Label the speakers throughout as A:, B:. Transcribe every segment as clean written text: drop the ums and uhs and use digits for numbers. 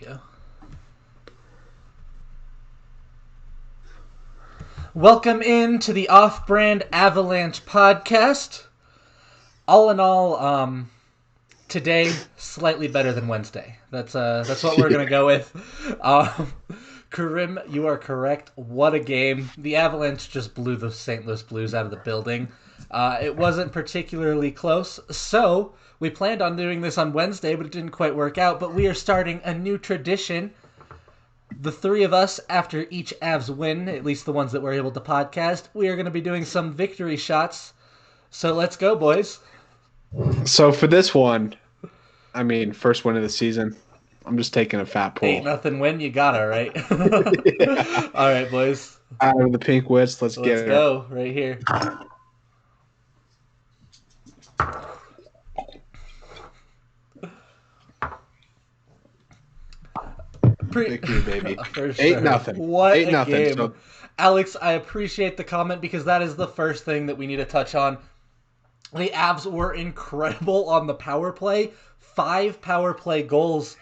A: we go. Welcome in to the Off-Brand Avalanche podcast. All in all, today slightly better than Wednesday. That's what we're gonna go with. Karim, you are correct. What a game! The Avalanche just blew the St. Louis Blues out of the building. It wasn't particularly close, so we planned on doing this on Wednesday, but it didn't quite work out. But we are starting a new tradition. The three of us, after each Avs win, at least the ones that were able to podcast, we are going to be doing some victory shots. So let's go, boys.
B: So for this one, first win of the season, I'm just taking a fat pull.
A: Ain't nothing win, you gotta, right?
B: Yeah.
A: All right, boys.
B: Out of the pink wits, let's
A: Let's
B: get it.
A: go right here.
B: Victory, baby.
A: For sure.
B: 8-0.
A: What
B: 8-0.
A: a game.
B: So,
A: Alex, I appreciate the comment because that is the first thing that we need to touch on. The Avs were incredible on the power play. 5 power play goals.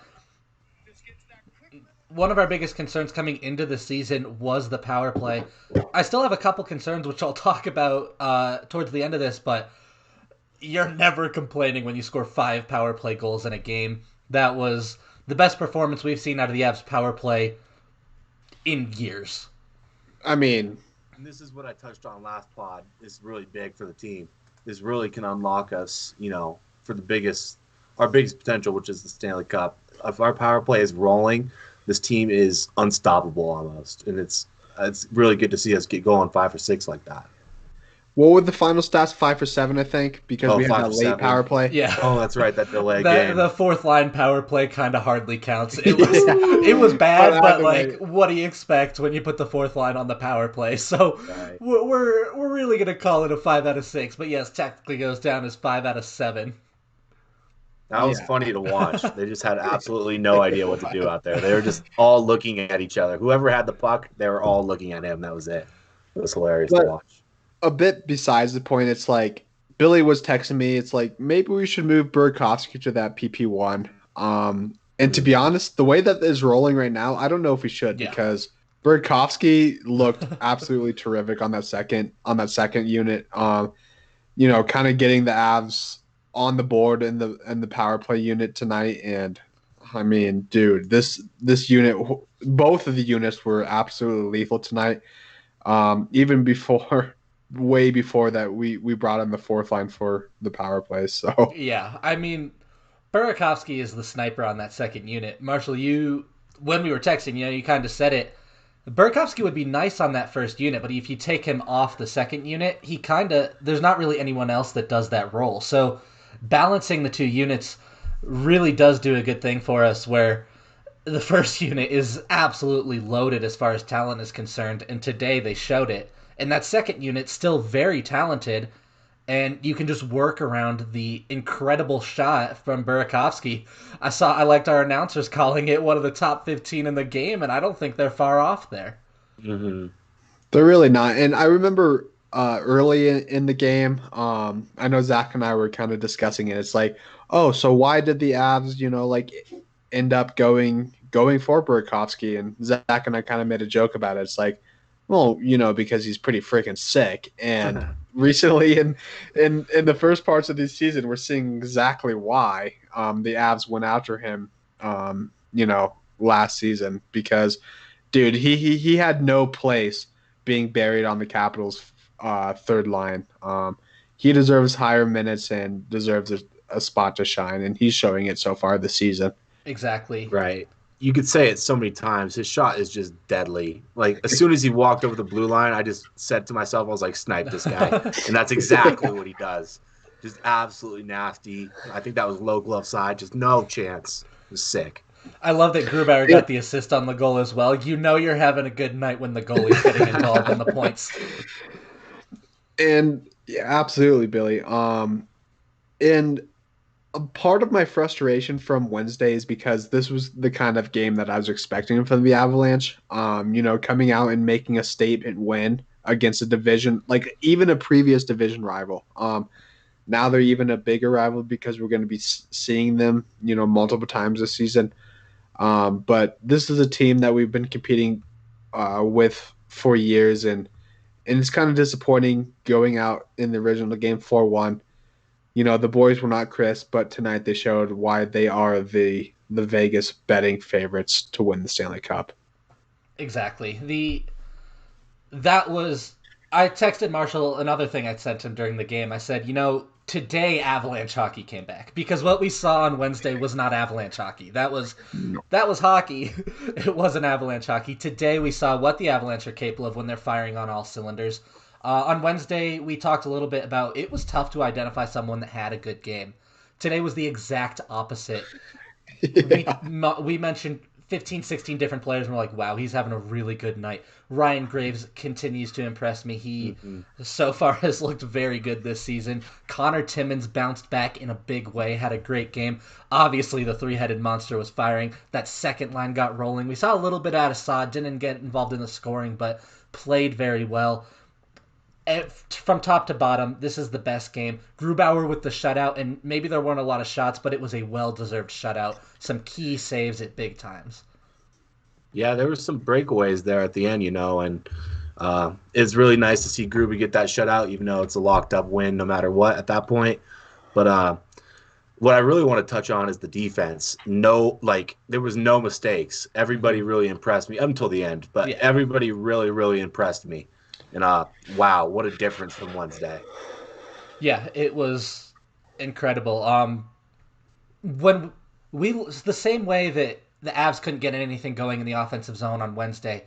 A: One of our biggest concerns coming into the season was the power play. I still have a couple concerns, which I'll talk about towards the end of this, but you're never complaining when you score 5 power play goals in a game. That was the best performance we've seen out of the Avs power play in years.
C: And this is what I touched on last pod. Is really big for the team. This really can unlock us, for our biggest potential, which is the Stanley Cup. If our power play is rolling, this team is unstoppable almost, and it's really good to see us get going 5 or 6 like that.
B: what were the final stats? 5 for 7, I think, because we had
C: 5
B: that
C: for
B: late
C: 7.
B: power play.
A: Yeah.
C: Oh, that's right, that delay game.
A: The fourth line power play kind of hardly counts. It was bad, but like, what do you expect when you put the fourth line on the power play? So
C: Right.
A: we're really gonna call it a 5 out of 6, but yes, technically goes down as 5 out of 7.
C: That was funny to watch. They just had absolutely no idea what to do out there. They were just all looking at each other. Whoever had the puck, they were all looking at him. That was it. It was hilarious to watch.
B: A bit besides the point, it's like Billy was texting me. It's like maybe we should move Burakovsky to that PP1. And to be honest, the way that is rolling right now, I don't know if we should because Burakovsky looked absolutely terrific on that second unit. Kind of getting the Avs on the board in the power play unit tonight, and dude, this unit, both of the units were absolutely lethal tonight. Even way before that, we brought in the fourth line for the power play. So
A: Yeah, Burakovsky is the sniper on that second unit. Marshall, when we were texting, you kind of said it. Burakovsky would be nice on that first unit, but if you take him off the second unit, there's not really anyone else that does that role. So balancing the two units really does do a good thing for us, where the first unit is absolutely loaded as far as talent is concerned, and today they showed it. And that second unit's still very talented, and you can just work around the incredible shot from Burakovsky. I liked our announcers calling it one of the top 15 in the game, and I don't think they're far off there.
C: Mm-hmm.
B: They're really not. And I remember early in the game, I know Zach and I were kind of discussing it. It's like, oh, so why did the Avs, end up going for Burakovsky? And Zach and I kind of made a joke about it. It's like, well, because he's pretty freaking sick. And recently in the first parts of this season, we're seeing exactly why the Avs went after him, last season. Because, dude, he had no place being buried on the Capitals' third line. He deserves higher minutes and deserves a spot to shine, and he's showing it so far this season.
A: Exactly.
C: Right. You could say it so many times. His shot is just deadly. Like, as soon as he walked over the blue line, I just said to myself, I was like, snipe this guy. And that's exactly what he does. Just absolutely nasty. I think that was low glove side. Just no chance. It was sick.
A: I love that Grubauer got the assist on the goal as well. You're having a good night when the goalie's getting involved in the points.
B: And yeah, absolutely, Billy. And a part of my frustration from Wednesday is because this was the kind of game that I was expecting from the Avalanche. Coming out and making a statement win against a division, like even a previous division rival. Now they're even a bigger rival because we're going to be seeing them, multiple times this season. But this is a team that we've been competing with for years, and it's kind of disappointing going out in the original game 4-1. The boys were not crisp, but tonight they showed why they are the Vegas betting favorites to win the Stanley Cup.
A: Exactly. That was I texted Marshall another thing I sent him during the game. I said, today Avalanche hockey came back because what we saw on Wednesday was not Avalanche hockey. That was hockey. It wasn't Avalanche hockey. Today we saw what the Avalanche are capable of when they're firing on all cylinders. On Wednesday we talked a little bit about it was tough to identify someone that had a good game. Today was the exact opposite.
B: Yeah.
A: We mentioned 15, 16 different players, and we're like, wow, he's having a really good night. Ryan Graves continues to impress me. He so far has looked very good this season. Connor Timmons bounced back in a big way, had a great game. Obviously, the three-headed monster was firing. That second line got rolling. We saw a little bit out of Saad, didn't get involved in the scoring, but played very well. From top to bottom, this is the best game. Grubauer with the shutout, and maybe there weren't a lot of shots, but it was a well-deserved shutout. Some key saves at big times.
C: Yeah, there were some breakaways there at the end, and it's really nice to see Gruby get that shutout, even though it's a locked-up win no matter what at that point. But what I really want to touch on is the defense. There was no mistakes. Everybody really impressed me up until the end, but everybody really, really impressed me. And wow, what a difference from Wednesday.
A: Yeah, it was incredible. When the same way that the Avs couldn't get anything going in the offensive zone on Wednesday,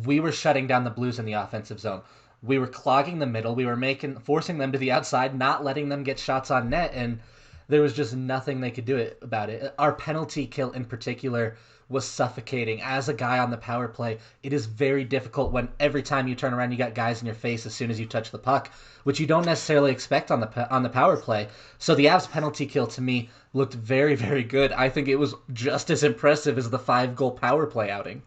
A: we were shutting down the Blues in the offensive zone. We were clogging the middle. We were forcing them to the outside, not letting them get shots on net, and there was just nothing they could do about it. Our penalty kill in particular was suffocating. As a guy on the power play, it is very difficult when every time you turn around you got guys in your face as soon as you touch the puck, which you don't necessarily expect on the power play. So the Avs penalty kill to me looked very, very good. I think it was just as impressive as the 5-goal power play outing.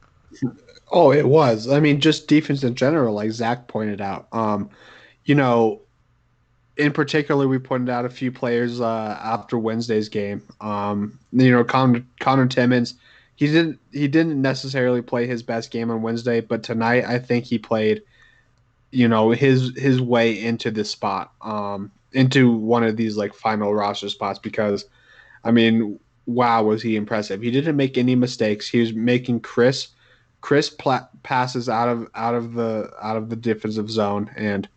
B: Oh, it was. I mean, just defense in general, like Zach pointed out. You know, in particular, we pointed out a few players after Wednesday's game. Connor Timmons, he didn't necessarily play his best game on Wednesday, but tonight I think he played, his way into this spot, into one of these like final roster spots because, I mean, wow, was he impressive? He didn't make any mistakes. He was making crisp passes out of the defensive zone, and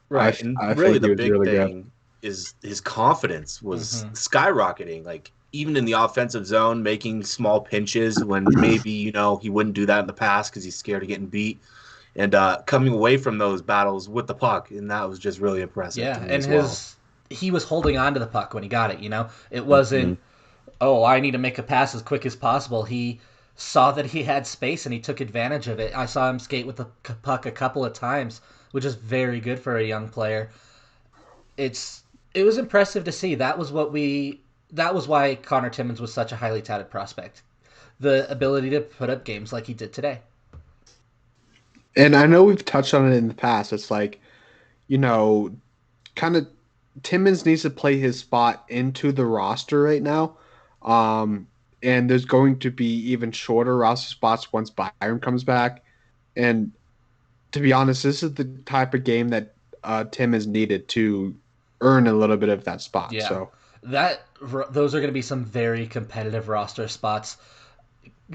C: right. And really, the big thing is his confidence was skyrocketing. Like even in the offensive zone, making small pinches when maybe he wouldn't do that in the past because he's scared of getting beat, and coming away from those battles with the puck, and that was just really impressive.
A: Yeah,
C: to me
A: and
C: as
A: he was holding on to the puck when he got it. It wasn't I need to make a pass as quick as possible. He saw that he had space and he took advantage of it. I saw him skate with the puck a couple of times, which is very good for a young player. It was impressive to see. That was why Connor Timmons was such a highly touted prospect. The ability to put up games like he did today.
B: And I know we've touched on it in the past. It's like, kind of Timmons needs to play his spot into the roster right now. And there's going to be even shorter roster spots once Byron comes back. And to be honest, this is the type of game that Tim is needed to earn a little bit of that spot.
A: Yeah,
B: so
A: those are going to be some very competitive roster spots.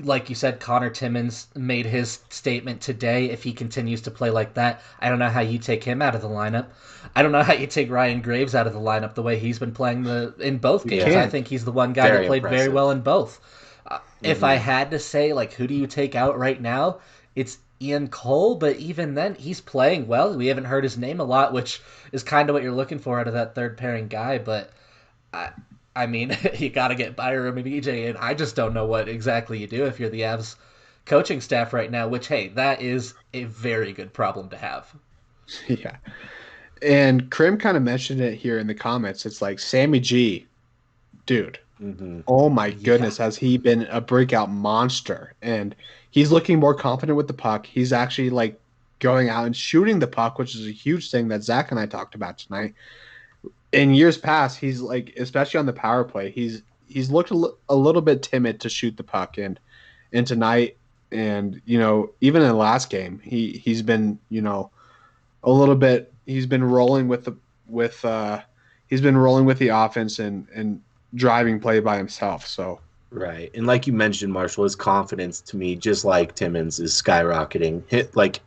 A: Like you said, Connor Timmons made his statement today. If he continues to play like that, I don't know how you take him out of the lineup. I don't know how you take Ryan Graves out of the lineup the way he's been playing in both games. I think he's the one guy that played very well in both. If I had to say, who do you take out right now, it's Ian Cole, but even then, he's playing well. We haven't heard his name a lot, which is kind of what you're looking for out of that third pairing guy, but I mean, you got to get Byram and EJ, and I just don't know what exactly you do if you're the Avs coaching staff right now, which, hey, that is a very good problem to have.
B: Yeah. And Krim kind of mentioned it here in the comments. It's like Sammy G, dude. Oh my goodness, has he been a breakout monster? And he's looking more confident with the puck. He's actually going out and shooting the puck, which is a huge thing that Zach and I talked about tonight. In years past, he's especially on the power play, he's looked a little bit timid to shoot the puck, and tonight, and even in the last game, he's been a little bit. He's been rolling with he's been rolling with the offense and driving play by himself. So
C: Right. And like you mentioned, Marshall, his confidence to me, just like Timmons, is skyrocketing. Hit like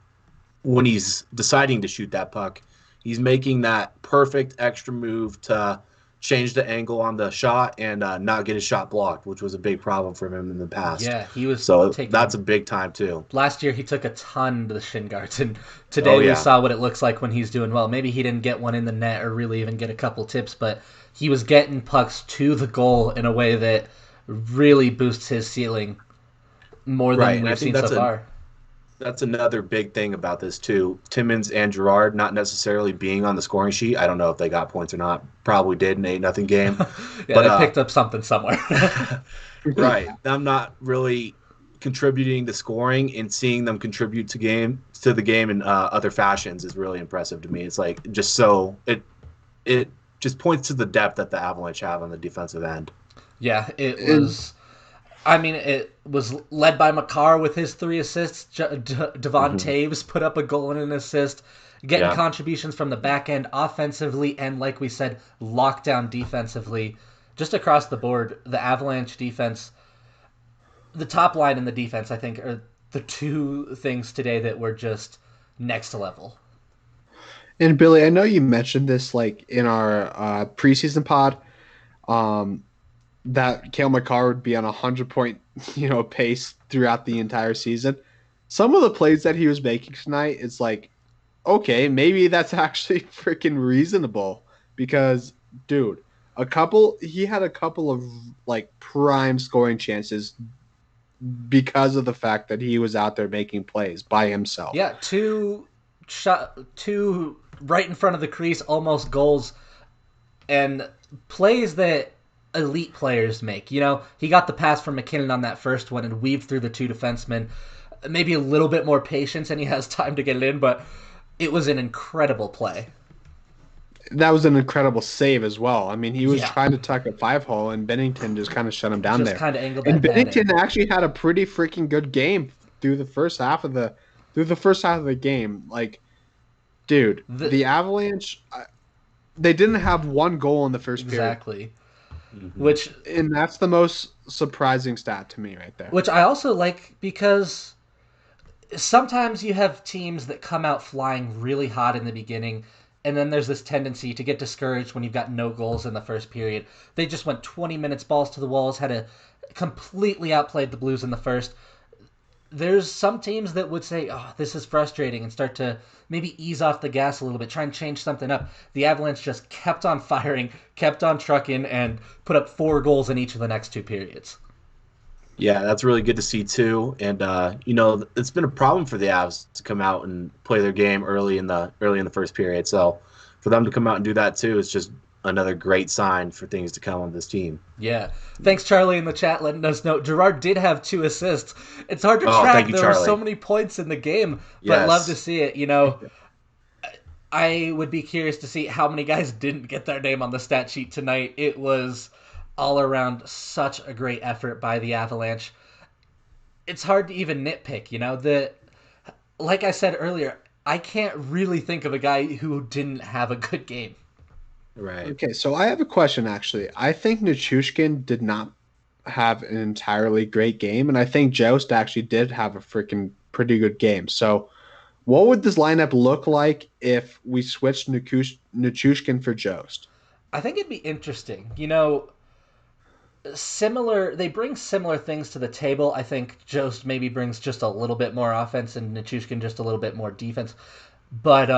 C: when he's deciding to shoot that puck, he's making that perfect extra move to change the angle on the shot and not get his shot blocked, which was a big problem for him in the past.
A: Yeah, he was
C: So
A: taking.
C: that's a big time too.
A: Last year he took a ton to the shin guards, and today
C: Oh
A: we
C: yeah.
A: saw what it looks like when he's doing well. Maybe he didn't get one in the net or really even get a couple tips, but he was getting pucks to the goal in a way that really boosts his ceiling more
C: Right.
A: than
C: And I
A: we've
C: think
A: seen so far.
C: that's another big thing about this too. Timmons and Gerard not necessarily being on the scoring sheet. I don't know if they got points or not. Probably did in 8-0 game.
A: Yeah,
C: But
A: they picked up something somewhere.
C: right. I'm not really contributing to scoring, and seeing them contribute to the game in other fashions is really impressive to me. It's like just so it just points to the depth that the Avalanche have on the defensive end.
A: Yeah, it was. I mean, it was led by Makar with his 3 assists. Devon Taves put up a goal and an assist, getting
C: Yeah.
A: contributions from the back end offensively and, like we said, lockdown defensively. Just across the board, the Avalanche defense, the top line and the defense, I think, are the two things today that were just next level.
B: And Billy, I know you mentioned this like in our preseason pod, that Cale Makar would be on 100-point pace throughout the entire season. Some of the plays that he was making tonight, it's like, okay, maybe that's actually freaking reasonable because, dude, he had a couple of like prime scoring chances because of the fact that he was out there making plays by himself.
A: Yeah, two right in front of the crease, almost goals, and plays that elite players make. He got the pass from McKinnon on that first one and weaved through the 2 defensemen. Maybe a little bit more patience and he has time to get it in, but it was an incredible play.
B: That was an incredible save as well. I mean, he was
A: Yeah.
B: trying to tuck a 5-hole, and Bennington just kind of shut him down
A: Just
B: there.
A: kind of angled
B: And
A: that
B: Bennington
A: net in.
B: actually had a pretty freaking good game through the first half of the game. Like, dude, the Avalanche, they didn't have one goal in the first period.
A: Exactly.
B: And that's the most surprising stat to me right there.
A: Which I also like because sometimes you have teams that come out flying really hot in the beginning, and then there's this tendency to get discouraged when you've got no goals in the first period. They just went 20 minutes balls to the walls, completely outplayed the Blues in the first. There's some teams that would say, oh, this is frustrating, and start to maybe ease off the gas a little bit, try and change something up. The Avalanche just kept on firing, kept on trucking, and put up 4 goals in each of the next 2 periods.
C: Yeah, that's really good to see too. And it's been a problem for the Avs to come out and play their game early in the first period. So for them to come out and do that too is just another great sign for things to come on this team.
A: Yeah. Thanks, Charlie, in the chat letting us know. Gerard did have 2 assists. It's hard to track.
C: Thank you,
A: there
C: Charlie.
A: were so many points in the game, but
C: Yes.
A: love to see it. I would be curious to see how many guys didn't get their name on the stat sheet tonight. It was all around such a great effort by the Avalanche. It's hard to even nitpick, like I said earlier, I can't really think of a guy who didn't have a good game.
C: Right.
B: Okay, so I have a question actually. I think Nichushkin did not have an entirely great game, and I think Jost actually did have a freaking pretty good game. So what would this lineup look like if we switched Nichushkin for Jost?
A: I think it'd be interesting. They bring similar things to the table. I think Jost maybe brings just a little bit more offense and Nichushkin just a little bit more defense. But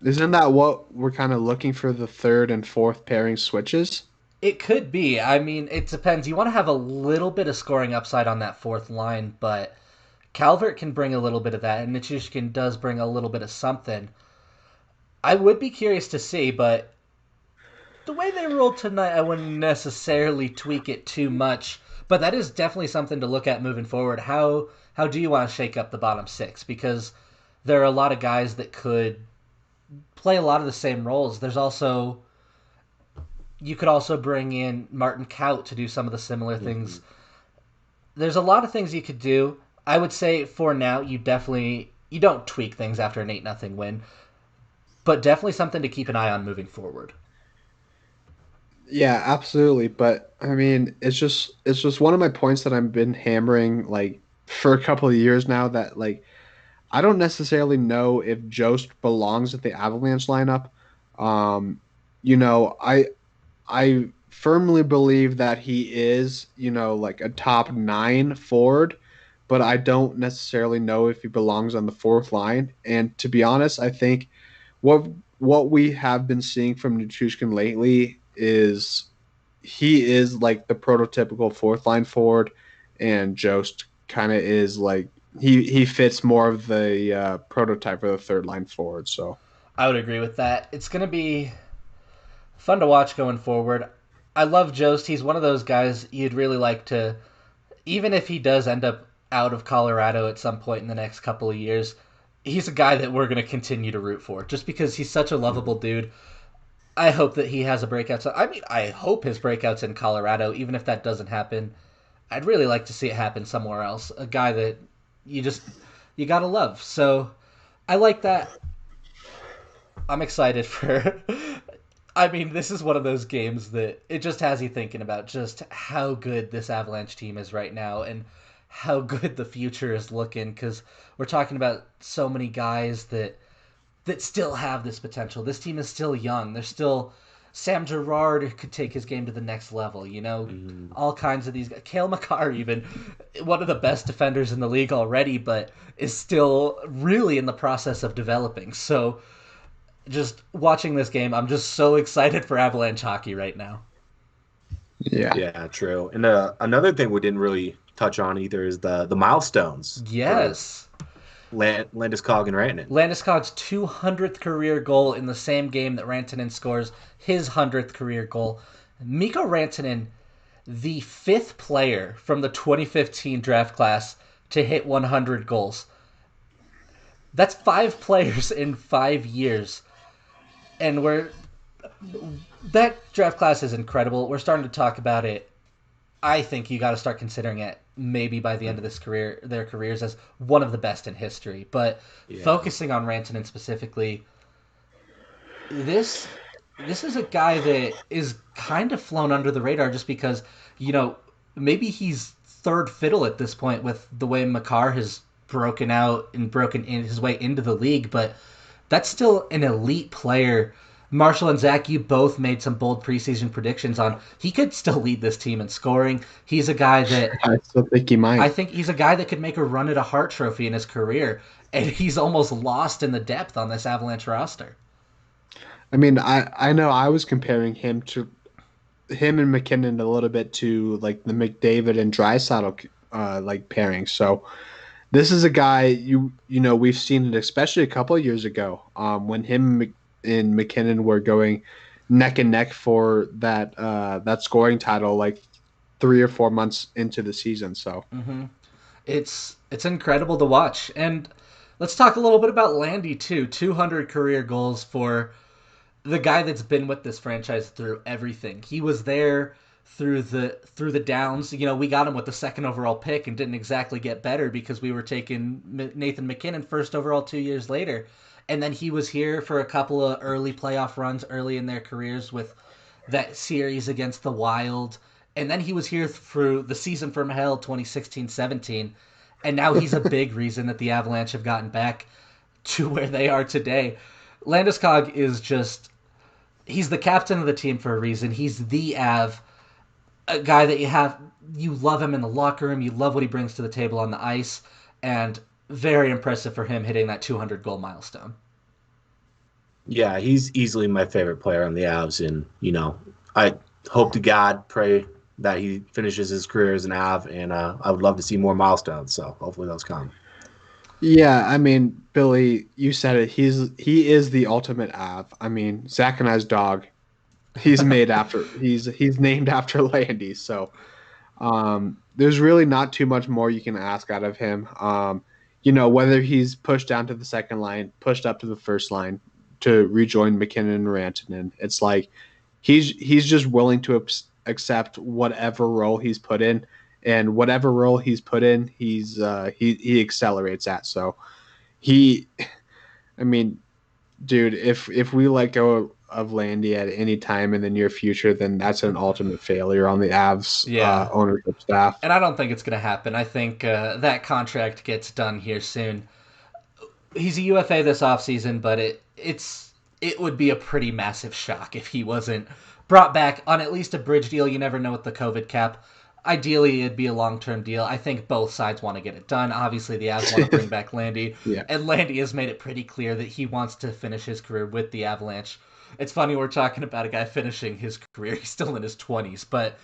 B: isn't that what we're kind of looking for, the third and fourth pairing switches?
A: It could be. I mean, it depends. You want to have a little bit of scoring upside on that 4th line, but Calvert can bring a little bit of that, and Nichushkin does bring a little bit of something. I would be curious to see, but the way they rolled tonight, I wouldn't necessarily tweak it too much. But that is definitely something to look at moving forward. How do you want to shake up the bottom 6? Because there are a lot of guys that could play a lot of the same roles. There's also You could also bring in Martin Kaut to do some of the similar
C: Mm-hmm.
A: things. There's a lot of things you could do. I would say for now, you don't tweak things after an 8-0 win, but definitely something to keep an eye on moving forward.
B: Yeah, absolutely. But I mean, it's just one of my points that I've been hammering like for a couple of years now that like I don't necessarily know if Jost belongs at the Avalanche lineup. Um, I firmly believe that he is, like a top nine forward, but I don't necessarily know if he belongs on the fourth line. And to be honest, I think what what we have been seeing from Nichushkin lately is he is like the prototypical fourth line forward, and Jost kind of is like he fits more of the prototype for the third line forward. So
A: I would agree with that. It's going to be fun to watch going forward. I love Jost. He's one of those guys you'd really like to, even if he does end up out of Colorado at some point in the next couple of years, he's a guy that we're going to continue to root for just because he's such a lovable dude. I hope that he has a breakout. I mean, I hope his breakout's in Colorado, even if that doesn't happen. I'd really like to see it happen somewhere else. A guy that you just you gotta love. So I like that. I'm excited for. I mean, this is one of those games that it just has you thinking about just how good this Avalanche team is right now and how good the future is looking because we're talking about so many guys that still have this potential. This team is still young. They're still Sam Girard could take his game to the next level.
C: Mm-hmm.
A: All kinds of these guys. Cale Makar, even one of the best defenders in the league already, but is still really in the process of developing. So just watching this game, I'm just so excited for Avalanche hockey right now.
B: yeah.
C: Yeah, true. And another thing we didn't really touch on either is the milestones for
A: Yes.
C: Landeskog and Rantanen.
A: Landeskog's 200th career goal in the same game that Rantanen scores his 100th career goal. Mikko Rantanen, the fifth player from the 2015 draft class to hit 100 goals. That's five players in 5 years. And that draft class is incredible. We're starting to talk about it. I think you got to start considering it maybe by the end of their careers as one of the best in history. But
C: Yeah.
A: focusing on Rantanen specifically, this this is a guy that is kind of flown under the radar just because maybe he's third fiddle at this point with the way Makar has broken out and broken in his way into the league, but that's still an elite player. Marshall and Zach, you both made some bold preseason predictions on he could still lead this team in scoring. He's a guy that
B: I still think he
A: I
B: might.
A: think he's a guy that could make a run at a Hart Trophy in his career, and he's almost lost in the depth on this Avalanche roster.
B: I mean, I know I was comparing him and McKinnon a little bit to like the McDavid and Draisaitl like pairing. So this is a guy we've seen it especially a couple of years ago when and McKinnon were going neck and neck for that scoring title like 3 or 4 months into the season. So
A: Mm-hmm. It's incredible to watch, and let's talk a little bit about Landy too. 200 career goals for the guy that's been with this franchise through everything. He was there through the downs. We got him with the second overall pick and didn't exactly get better because we were taking Nathan McKinnon first overall 2 years later. And then he was here for a couple of early playoff runs early in their careers with that series against the Wild. And then he was here through the season from hell 2016-17. And now he's a big reason that the Avalanche have gotten back to where they are today. Landeskog is just he's the captain of the team for a reason. He's the Av, a guy that you love him in the locker room, you love what he brings to the table on the ice, and very impressive for him hitting that 200 goal milestone.
C: Yeah, he's easily my favorite player on the Avs, and I hope to God, pray that he finishes his career as an Av, and I would love to see more milestones. So hopefully those come.
B: yeah, I mean, Billy, you said it. He is the ultimate Av. I mean, Zach and I's dog. He's named after Landy. So there's really not too much more you can ask out of him. Whether he's pushed down to the second line, pushed up to the first line to rejoin McKinnon and Rantanen, it's like he's just willing to accept whatever role he's put in, and whatever role he's put in, he accelerates at. So he, I mean, dude, if we let go of Landy at any time in the near future, then that's an ultimate failure on the Avs ownership staff.
A: And I don't think it's going to happen. I think that contract gets done here soon. He's a UFA this offseason, but it would be a pretty massive shock if he wasn't brought back on at least a bridge deal. You never know with the COVID cap. Ideally, it'd be a long-term deal. I think both sides want to get it done. Obviously, the Avs want to bring back Landy, and Landy has made it pretty clear that he wants to finish his career with the Avalanche. It's funny we're talking about a guy finishing his career. He's still in his 20s, but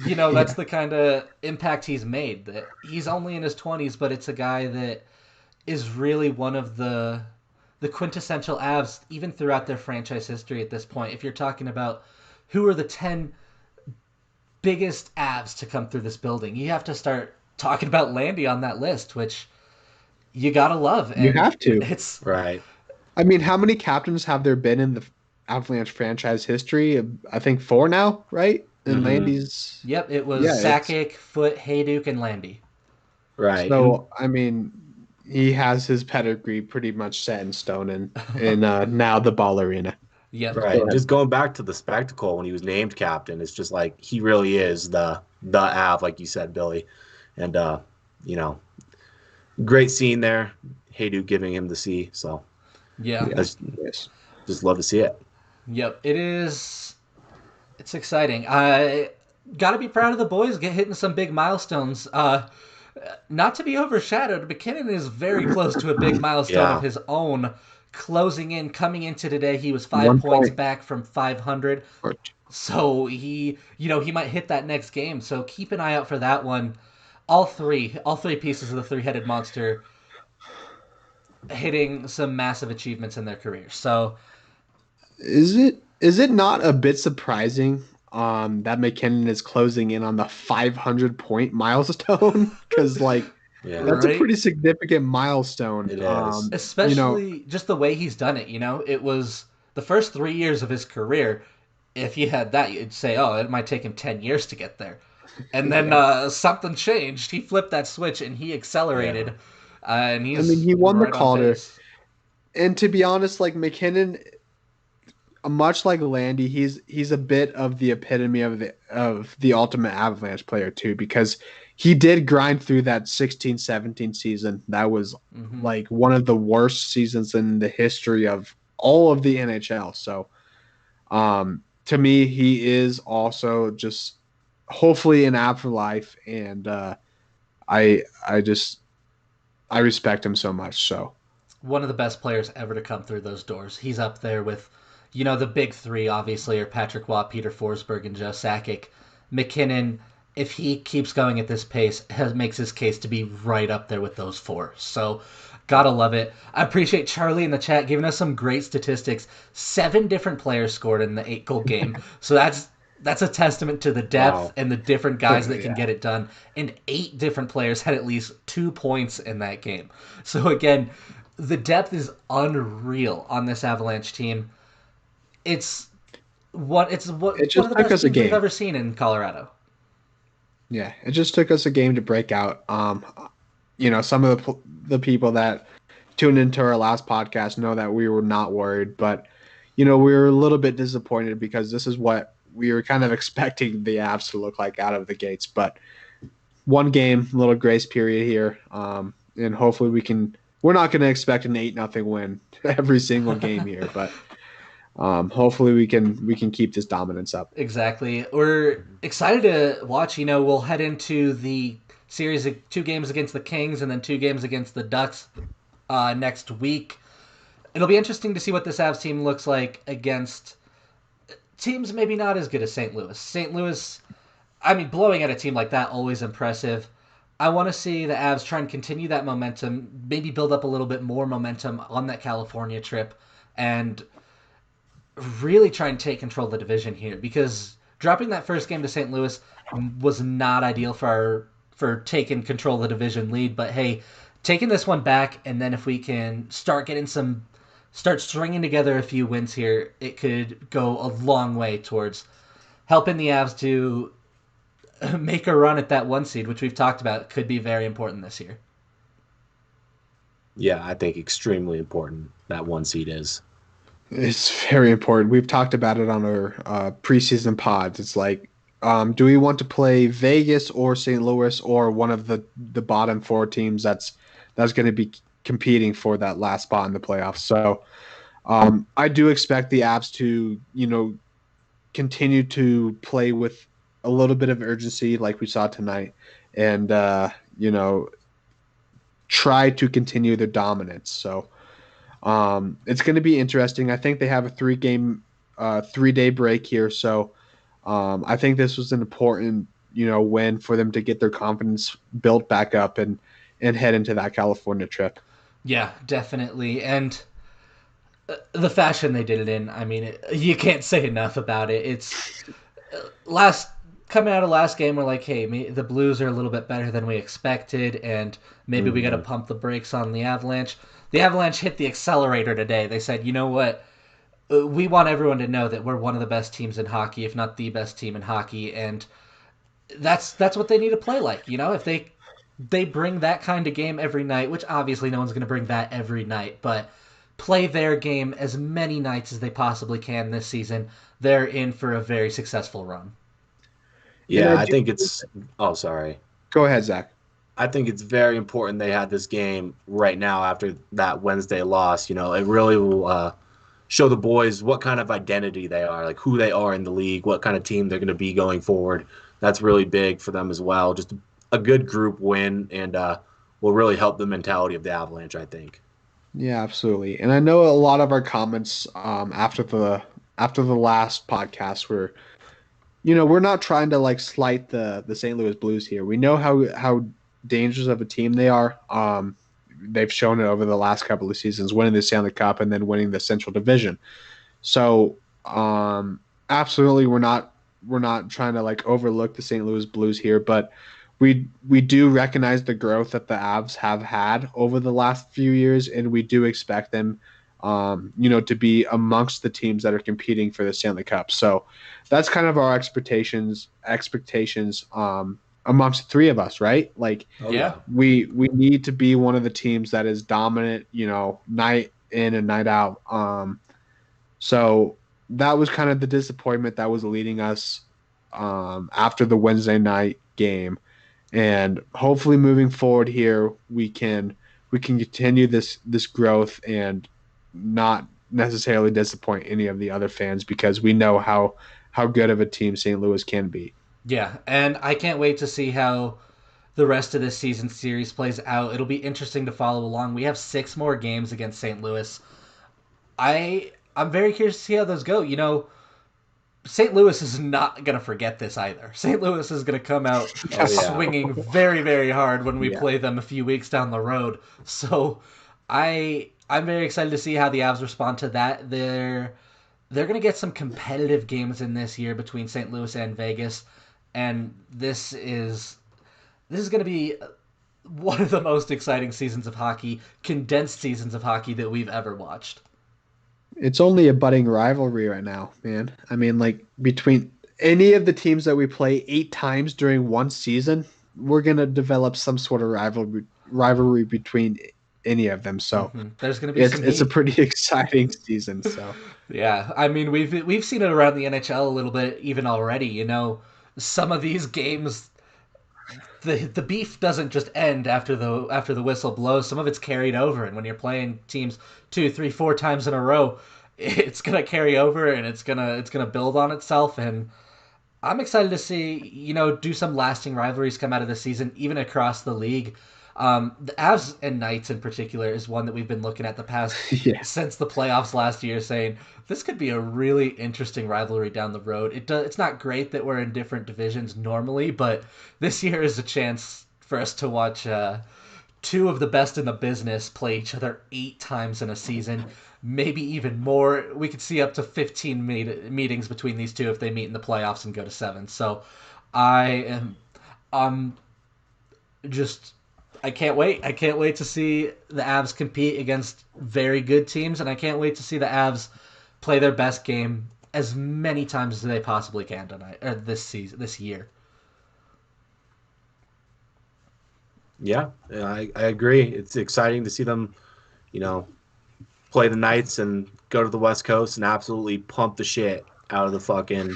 A: that's the kind of impact he's made. That he's only in his 20s, but it's a guy that is really one of the quintessential Avs, even throughout their franchise history at this point. If you're talking about who are the 10 biggest Avs to come through this building, you have to start talking about Landy on that list, which you gotta love. And
B: you have to.
A: It's
C: right.
B: I mean, how many captains have there been in the Avalanche franchise history? I think 4 now, right? And Landy's.
A: Yep, it was Sakic, Foote, Hayduk, and Landy.
C: Right.
B: So I mean, he has his pedigree pretty much set in stone in now the Ball Arena.
A: Yeah,
C: right. Just going back to the spectacle when he was named captain, it's just like he really is the Av, like you said, Billy, and great scene there. Hayduk giving him the C. So just love to see it.
A: Yep, it is. It's exciting. I got to be proud of the boys hitting some big milestones. Not to be overshadowed, McKinnon is very close to a big milestone of his own. Coming into today, he was 5 points back from 500. So he might hit that next game. So keep an eye out for that one. All three pieces of the three-headed monster hitting some massive achievements in their careers. So
B: is it not a bit surprising that McKinnon is closing in on the 500-point milestone? Because that's a pretty significant milestone.
C: It is.
A: Especially just the way he's done it. It was the first 3 years of his career. If you had that, you'd say, oh, it might take him 10 years to get there. And then something changed. He flipped that switch and he accelerated. And
B: he won the Calder. And to be honest, McKinnon, much like Landy, he's a bit of the epitome of the ultimate Avalanche player too, because he did grind through that 16-17 season. That was one of the worst seasons in the history of all of the NHL. So to me, he is also just hopefully an Av for life, and I respect him so much. So
A: one of the best players ever to come through those doors. He's up there with, the big three obviously are Patrick Watt, Peter Forsberg, and Joe Sakic. McKinnon, if he keeps going at this pace, makes his case to be right up there with those four. So gotta love it. I appreciate Charlie in the chat giving us some great statistics. 7 different players scored in the 8-goal game. So that's a testament to the depth and the different guys that can get it done. And 8 different players had at least 2 points in that game. So again, the depth is unreal on this Avalanche team. It's one of the best teams we've ever seen in Colorado.
B: Yeah, it just took us a game to break out. Some of the people that tuned into our last podcast know that we were not worried, but we were a little bit disappointed because this is what we were kind of expecting the Avs to look like out of the gates. But one game, little grace period here, and hopefully we're not going to expect an 8-0 win every single game here, but hopefully we can keep this dominance up.
A: Exactly. We're excited to watch. We'll head into the series of 2 games against the Kings and then 2 games against the Ducks next week. It'll be interesting to see what this Avs team looks like against teams maybe not as good as St. Louis. St. Louis, blowing at a team like that, always impressive. I want to see the Avs try and continue that momentum, maybe build up a little bit more momentum on that California trip, and really try and take control of the division here, because dropping that first game to St. Louis was not ideal for taking control of the division lead. But hey, taking this one back, and then if we can start getting some start stringing together a few wins here, it could go a long way towards helping the Avs to make a run at that one seed, which we've talked about could be very important this year.
C: Yeah, I think extremely important that one seed is.
B: It's very important. We've talked about it on our preseason pods. It's like, do we want to play Vegas or St. Louis or one of the bottom four teams that's going to be competing for that last spot in the playoffs? So I do expect the Avs to, continue to play with a little bit of urgency like we saw tonight and, try to continue their dominance. So it's going to be interesting. I think they have a 3-day break here. So I think this was an important, win for them to get their confidence built back up and head into that California trip.
A: Yeah, definitely. And the fashion they did it in, I mean, you can't say enough about it. It's last coming out of last game, we're like, hey, the Blues are a little bit better than we expected, and maybe we got to pump the brakes on the Avalanche. The Avalanche hit the accelerator today. They said, you know what? We want everyone to know that we're one of the best teams in hockey, if not the best team in hockey, and that's what they need to play like. If they bring that kind of game every night, which obviously no one's going to bring that every night, but play their game as many nights as they possibly can this season, they're in for a very successful run.
C: Yeah, I think it's. Oh, sorry.
B: Go ahead, Zach.
C: I think it's very important they had this game right now after that Wednesday loss. It really will show the boys what kind of identity they are, like who they are in the league, what kind of team they're going to be going forward. That's really big for them as well. Just a good group win and will really help the mentality of the Avalanche, I think.
B: Yeah, absolutely. And I know a lot of our comments after the last podcast were, we're not trying to like slight the St. Louis Blues here. We know how dangerous of a team they are. They've shown it over the last couple of seasons, winning the Stanley Cup and then winning the Central Division. So, absolutely, we're not trying to like overlook the St. Louis Blues here, but we do recognize the growth that the Avs have had over the last few years, and we do expect them, to be amongst the teams that are competing for the Stanley Cup. So that's kind of our expectations amongst the three of us, right? Like, we need to be one of the teams that is dominant, night in and night out. So that was kind of the disappointment that was leading us after the Wednesday night game. And hopefully moving forward here, we can continue this growth and not necessarily disappoint any of the other fans because we know how good of a team St. Louis can be.
A: Yeah, and I can't wait to see how the rest of this season series plays out. It'll be interesting to follow along. We have 6 more games against St. Louis. I'm very curious to see how those go. St. Louis is not going to forget this either. St. Louis is going to come out swinging very, very hard when we play them a few weeks down the road. So I'm very excited to see how the Avs respond to that. They're going to get some competitive games in this year between St. Louis and Vegas, and this is going to be one of the most exciting seasons of hockey, condensed seasons of hockey that we've ever watched.
B: It's only a budding rivalry right now, man. I mean, like, between any of the teams that we play 8 times during one season, we're going to develop some sort of rivalry between any of them. So
A: there's going to be
B: it's a pretty exciting season. So
A: yeah, I mean, we've seen it around the NHL a little bit even already. Some of these games, the beef doesn't just end after the whistle blows. Some of it's carried over, and when you're playing teams 2, 3, 4 times in a row, it's gonna carry over and it's gonna build on itself. And I'm excited to see do some lasting rivalries come out of this season, even across the league. The Avs and Knights in particular is one that we've been looking at the past since the playoffs last year, saying this could be a really interesting rivalry down the road. It's not great that we're in different divisions normally, but this year is a chance for us to watch 2 of the best in the business play each other 8 times in a season, maybe even more. We could see up to 15 meetings between these 2 if they meet in the playoffs and go to 7. So I'm just I can't wait. I can't wait to see the Avs compete against very good teams, and I can't wait to see the Avs play their best game as many times as they possibly can tonight or this year.
C: Yeah, I agree. It's exciting to see them, you know, play the Knights and go to the West Coast and absolutely pump the shit out of the fucking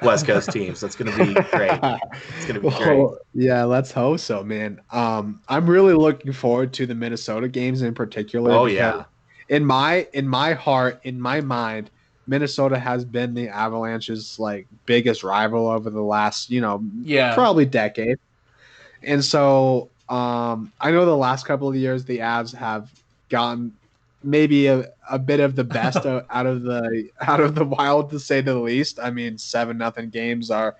C: West Coast teams. That's going to be great. It's going to be great.
B: Well, yeah, let's hope so, man. I'm really looking forward to the Minnesota games in particular
C: Oh
B: because
C: yeah.
B: in my heart, in my mind, Minnesota has been the Avalanche's like biggest rival over the last,
A: Yeah.
B: probably decade. And so I know the last couple of years the Avs have gotten maybe a bit of the best out of the Wild, to say the least. I mean, 7-0 games are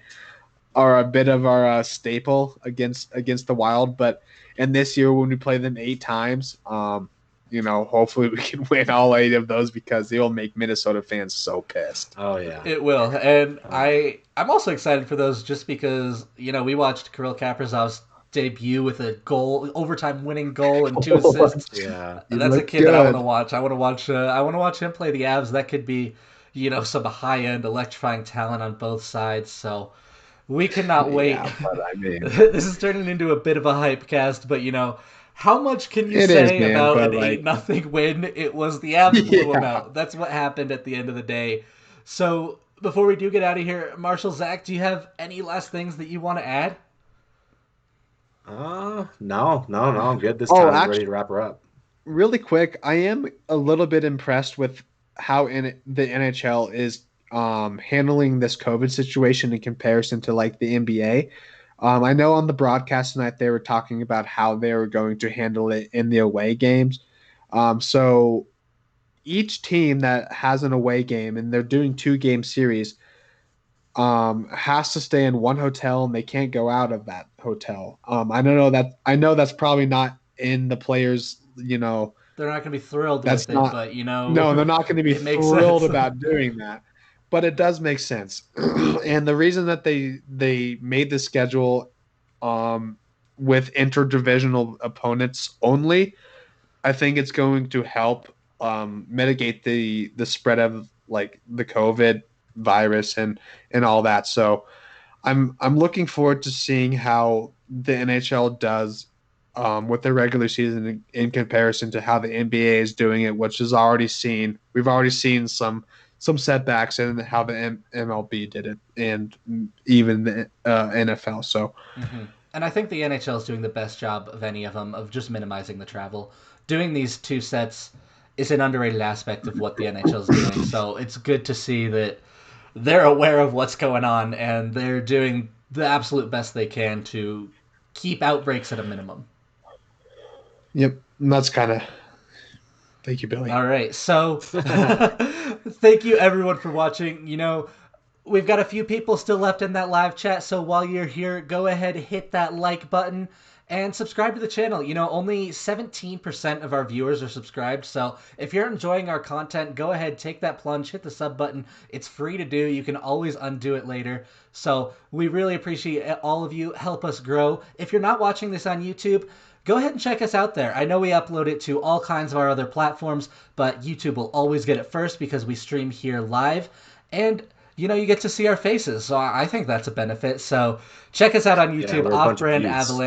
B: a bit of our staple against the Wild, but and this year when we play them 8 times, hopefully we can win all 8 of those because they will make Minnesota fans so pissed.
C: Oh yeah.
A: It will, and I'm also excited for those just because we watched Kirill Kaprizov's debut with a goal, overtime winning goal, and 2 assists.
C: Yeah.
B: You
A: That's a
B: look
A: kid that I want
B: good.
A: to watch. I want to watch him play the Avs. That could be, some high end electrifying talent on both sides. So we cannot wait.
B: Yeah, but I mean,
A: This is turning into a bit of a hype cast, but how much can you
B: it is,
A: say
B: man.
A: about
B: But
A: an
B: like,
A: 8-0 win? It was the Avs blew them
B: yeah.
A: out. That's what happened at the end of the day. So before we do get out of here, Marshall, Zach, do you have any last things that you want to add?
C: No. I'm good this
B: Oh,
C: time. I'm ready
B: actually,
C: to wrap her up.
B: really quick, I am a little bit impressed with how the NHL is handling this COVID situation in comparison to like the NBA. I know on the broadcast tonight they were talking about how they were going to handle it in the away games. So each team that has an away game and they're doing 2-game series has to stay in one hotel and they can't go out of that hotel. I know that's probably not in the players,
A: They're not going to be thrilled
B: that's
A: with it,
B: not
A: but
B: no, they're not going to be
A: it makes
B: thrilled
A: sense.
B: about doing that. But it does make sense. And the reason that they made the schedule um with interdivisional opponents only, I think it's going to help mitigate the spread of like the COVID virus and all that. So I'm looking forward to seeing how the NHL does with the regular season in comparison to how the NBA is doing it, which is already seen. We've already seen some setbacks in how the MLB did it, and even the NFL. So
A: And I think the NHL is doing the best job of any of them of just minimizing the travel. Doing these 2 sets is an underrated aspect of what the NHL is doing. So it's good to see that they're aware of what's going on and they're doing the absolute best they can to keep outbreaks at a minimum.
B: yep, and that's kind of thank you, Billy.
A: All right. So thank you everyone for watching. We've got a few people still left in that live chat, so while you're here, go ahead, hit that like button and subscribe to the channel. Only 17% of our viewers are subscribed, so if you're enjoying our content, go ahead, take that plunge, hit the sub button. It's free to do. You can always undo it later. So we really appreciate all of you. Help us grow. If you're not watching this on YouTube, go ahead and check us out there. I know we upload it to all kinds of our other platforms, but YouTube will always get it first because we stream here live. And you get to see our faces. So I think that's a benefit. So check us out on
C: Yeah,
A: YouTube,
C: we're a bunch of
A: Off-Brand
C: beauts.
A: Avalanche.